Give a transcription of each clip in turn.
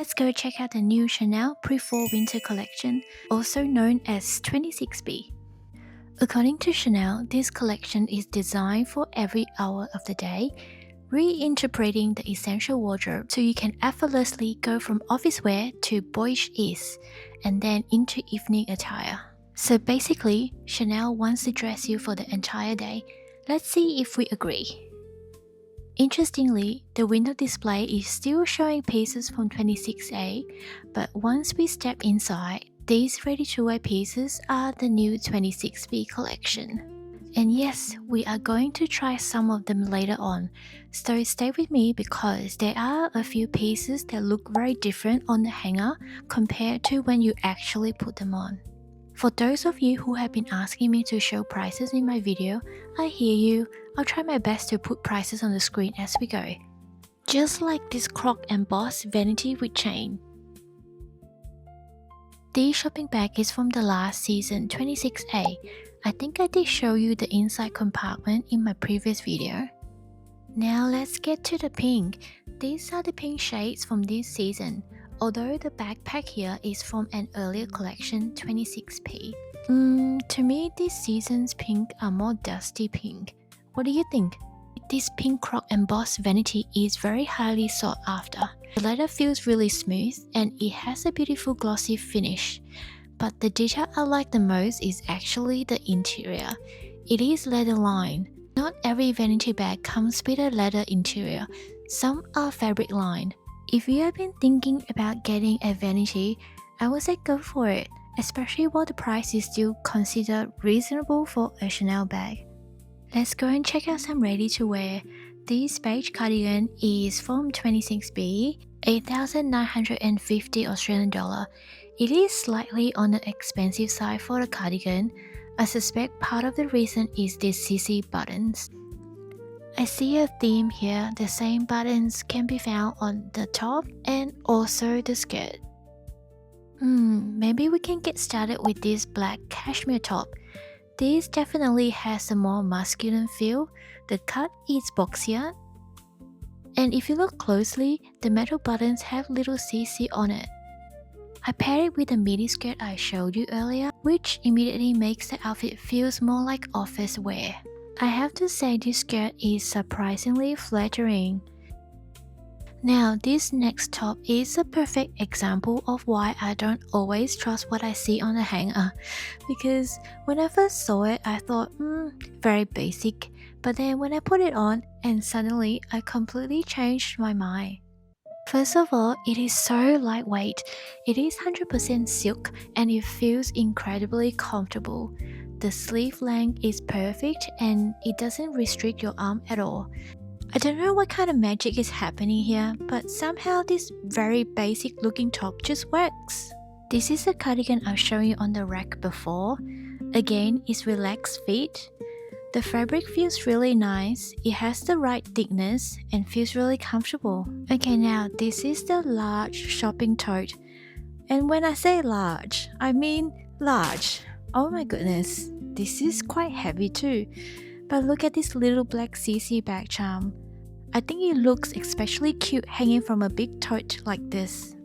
Let's go check out the new Chanel Pre-Fall Winter collection, also known as 26B. According to Chanel, this collection is designed for every hour of the day, reinterpreting the essential wardrobe so you can effortlessly go from office wear to boyish ease, and then into evening attire. So basically, Chanel wants to dress you for the entire day. Let's see if we agree. Interestingly, the window display is still showing pieces from 26A, but once we step inside, these ready-to-wear pieces are the new 26B collection. And yes, we are going to try some of them later on, so stay with me because there are a few pieces that look very different on the hanger compared to when you actually put them on. For those of you who have been asking me to show prices in my video, I hear you. I'll try my best to put prices on the screen as we go. Just like this croc embossed vanity with chain. This shopping bag is from the last season, 26A. I think I did show you the inside compartment in my previous video. Now let's get to the pink. These are the pink shades from this season, although the backpack here is from an earlier collection, 26P. To me, this season's pink are more dusty pink. What do you think? This pink croc embossed vanity is very highly sought after. The leather feels really smooth and it has a beautiful glossy finish. But the detail I like the most is actually the interior. It is leather lined. Not every vanity bag comes with a leather interior. Some are fabric lined. If you have been thinking about getting a vanity, I would say go for it, especially while the price is still considered reasonable for a Chanel bag. Let's go and check out some ready to wear. This beige cardigan is from 26B, 8,950 Australian dollar. It is slightly on the expensive side for a cardigan. I suspect part of the reason is these CC buttons. I see a theme here. The same buttons can be found on the top and also the skirt. Maybe we can get started with this black cashmere top. This definitely has a more masculine feel. The cut is boxier. And if you look closely, the metal buttons have little CC on it. I paired it with the midi skirt I showed you earlier, which immediately makes the outfit feels more like office wear. I have to say this skirt is surprisingly flattering. Now this next top is a perfect example of why I don't always trust what I see on a hanger. Because when I first saw it, I thought, very basic. But then when I put it on, and suddenly I completely changed my mind. First of all, it is so lightweight. It is 100% silk and it feels incredibly comfortable. The sleeve length is perfect and it doesn't restrict your arm at all. I don't know what kind of magic is happening here, but somehow this very basic looking top just works. This is a cardigan I've shown you on the rack before. Again, it's relaxed fit. The fabric feels really nice, it has the right thickness and feels really comfortable. Okay, now this is the large shopping tote. And when I say large, I mean large. Oh my goodness, this is quite heavy too. But look at this little black CC bag charm. I think it looks especially cute hanging from a big tote like this.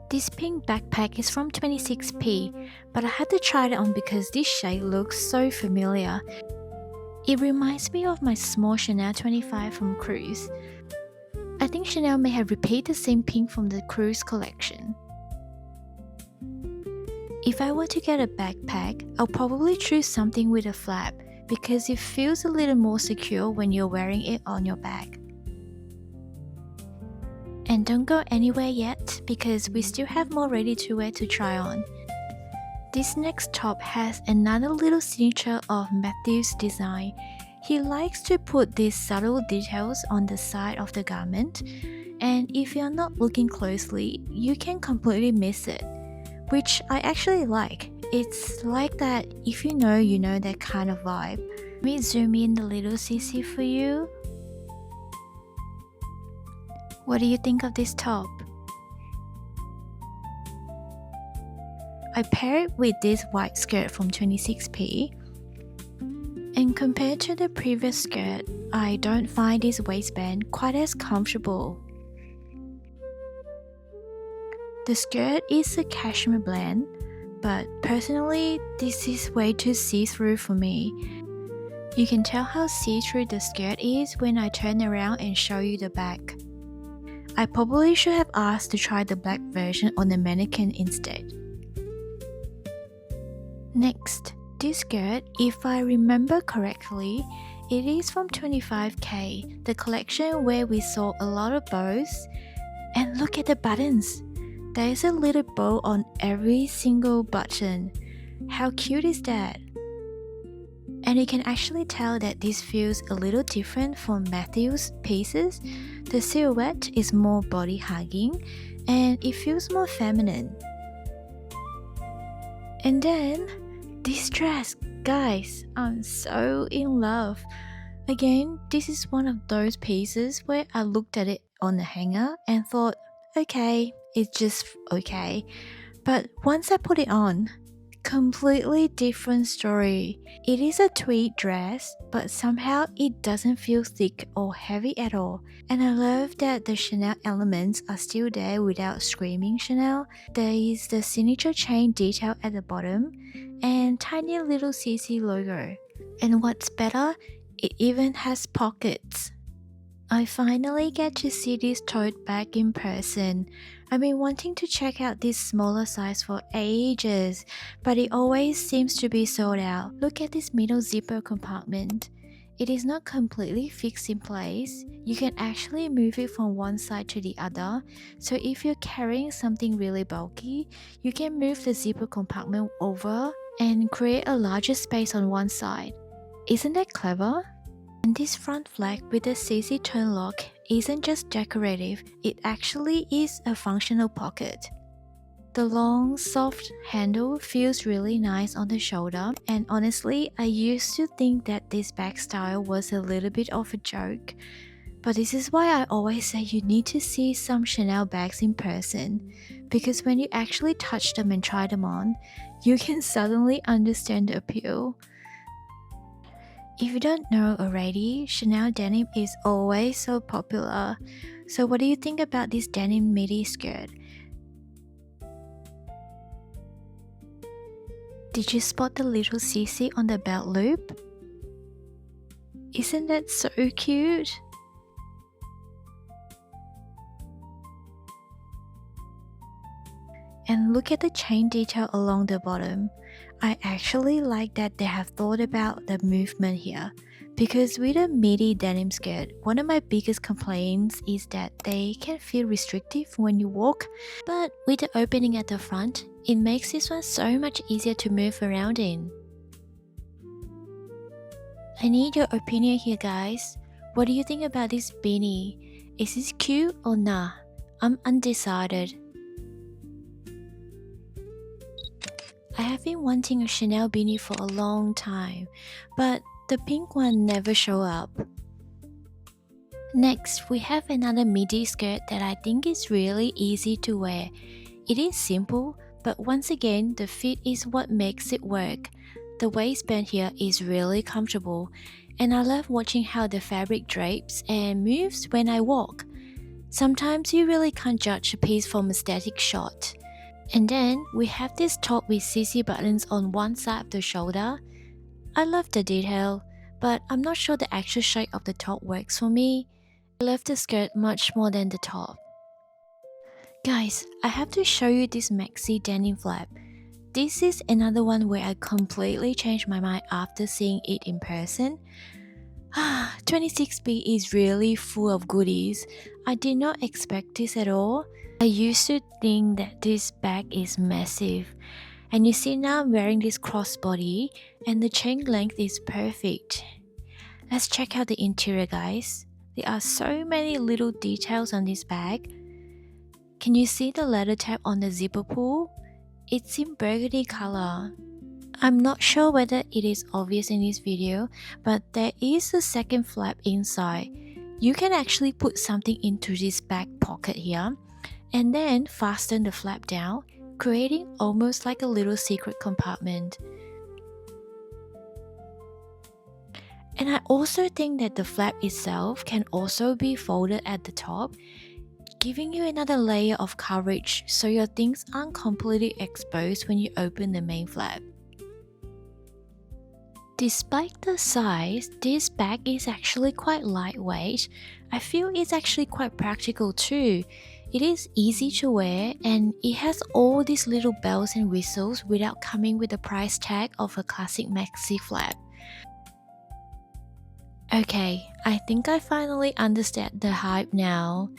This pink backpack is from 26P, but I had to try it on because this shade looks so familiar. It reminds me of my small Chanel 25 from Cruise. I think Chanel may have repeated the same pink from the Cruise collection. If I were to get a backpack, I'll probably choose something with a flap because it feels a little more secure when you're wearing it on your bag. And don't go anywhere yet because we still have more ready to wear to try on. This next top has another little signature of Matthew's design. He likes to put these subtle details on the side of the garment, and if you're not looking closely, you can completely miss it, which I actually like. It's like that if you know that kind of vibe. Let me zoom in a little CC for you. What do you think of this top? I pair it with this white skirt from 26P. And compared to the previous skirt, I don't find this waistband quite as comfortable. The skirt is a cashmere blend, but personally, this is way too see-through for me. You can tell how see-through the skirt is when I turn around and show you the back. I probably should have asked to try the black version on the mannequin instead. Next, this skirt, if I remember correctly, it is from 25K, the collection where we saw a lot of bows. And look at the buttons! There is a little bow on every single button. How cute is that? And you can actually tell that this feels a little different from Matthew's pieces. The silhouette is more body hugging and it feels more feminine. And then this dress, guys, I'm so in love. Again, this is one of those pieces where I looked at it on the hanger and thought, okay, it's just okay. But once I put it on, completely different story. It is a tweed dress, but somehow it doesn't feel thick or heavy at all. And I love that the Chanel elements are still there without screaming Chanel. There is the signature chain detail at the bottom and tiny little CC logo. And what's better, it even has pockets. I finally get to see this tote bag in person. I've been wanting to check out this smaller size for ages, but it always seems to be sold out. Look at this middle zipper compartment. It is not completely fixed in place. You can actually move it from one side to the other. So if you're carrying something really bulky, you can move the zipper compartment over and create a larger space on one side. Isn't that clever? And this front flag with the CC turn lock isn't just decorative, it actually is a functional pocket. The long, soft handle feels really nice on the shoulder, and honestly, I used to think that this bag style was a little bit of a joke. But this is why I always say you need to see some Chanel bags in person, because when you actually touch them and try them on, you can suddenly understand the appeal. If you don't know already, Chanel denim is always so popular. So what do you think about this denim midi skirt? Did you spot the little CC on the belt loop? Isn't that so cute? And look at the chain detail along the bottom. I actually like that they have thought about the movement here, because with a midi denim skirt, one of my biggest complaints is that they can feel restrictive when you walk, but with the opening at the front, it makes this one so much easier to move around in. I need your opinion here, guys. What do you think about this beanie? Is this cute or nah? I'm undecided. I have been wanting a Chanel beanie for a long time, but the pink one never showed up. Next, we have another midi skirt that I think is really easy to wear. It is simple, but once again, the fit is what makes it work. The waistband here is really comfortable, and I love watching how the fabric drapes and moves when I walk. Sometimes you really can't judge a piece from a static shot. And then we have this top with CC buttons on one side of the shoulder. I love the detail, but I'm not sure the actual shape of the top works for me. I love the skirt much more than the top. Guys, I have to show you this Maxi denim flap. This is another one where I completely changed my mind after seeing it in person. 26B is really full of goodies. I did not expect this at all. I used to think that this bag is massive, and you see now I'm wearing this crossbody and the chain length is perfect. Let's check out the interior, guys. There are so many little details on this bag. Can you see the leather tab on the zipper pull? It's in burgundy color. I'm not sure whether it is obvious in this video, but there is a second flap inside. You can actually put something into this back pocket here, and then fasten the flap down, creating almost like a little secret compartment. And I also think that the flap itself can also be folded at the top. giving you another layer of coverage so your things aren't completely exposed when you open the main flap. Despite the size, this bag is actually quite lightweight. I feel it's actually quite practical too. It is easy to wear and it has all these little bells and whistles without coming with the price tag of a classic Maxi flap. Okay, I think I finally understand the hype now.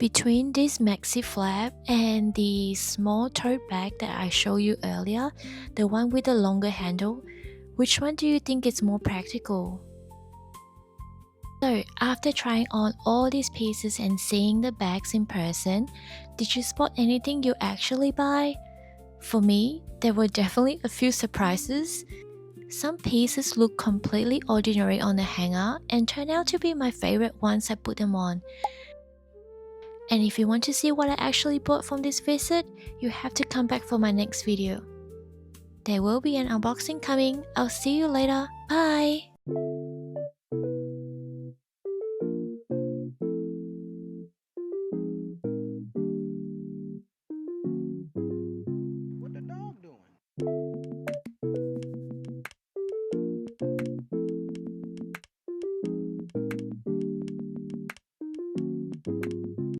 Between this Maxi flap and the small tote bag that I showed you earlier, the one with the longer handle, which one do you think is more practical? So, after trying on all these pieces and seeing the bags in person, did you spot anything you actually buy? For me, there were definitely a few surprises. Some pieces look completely ordinary on the hanger and turned out to be my favorite once I put them on. And if you want to see what I actually bought from this visit, you have to come back for my next video. There will be an unboxing coming. I'll see you later. Bye!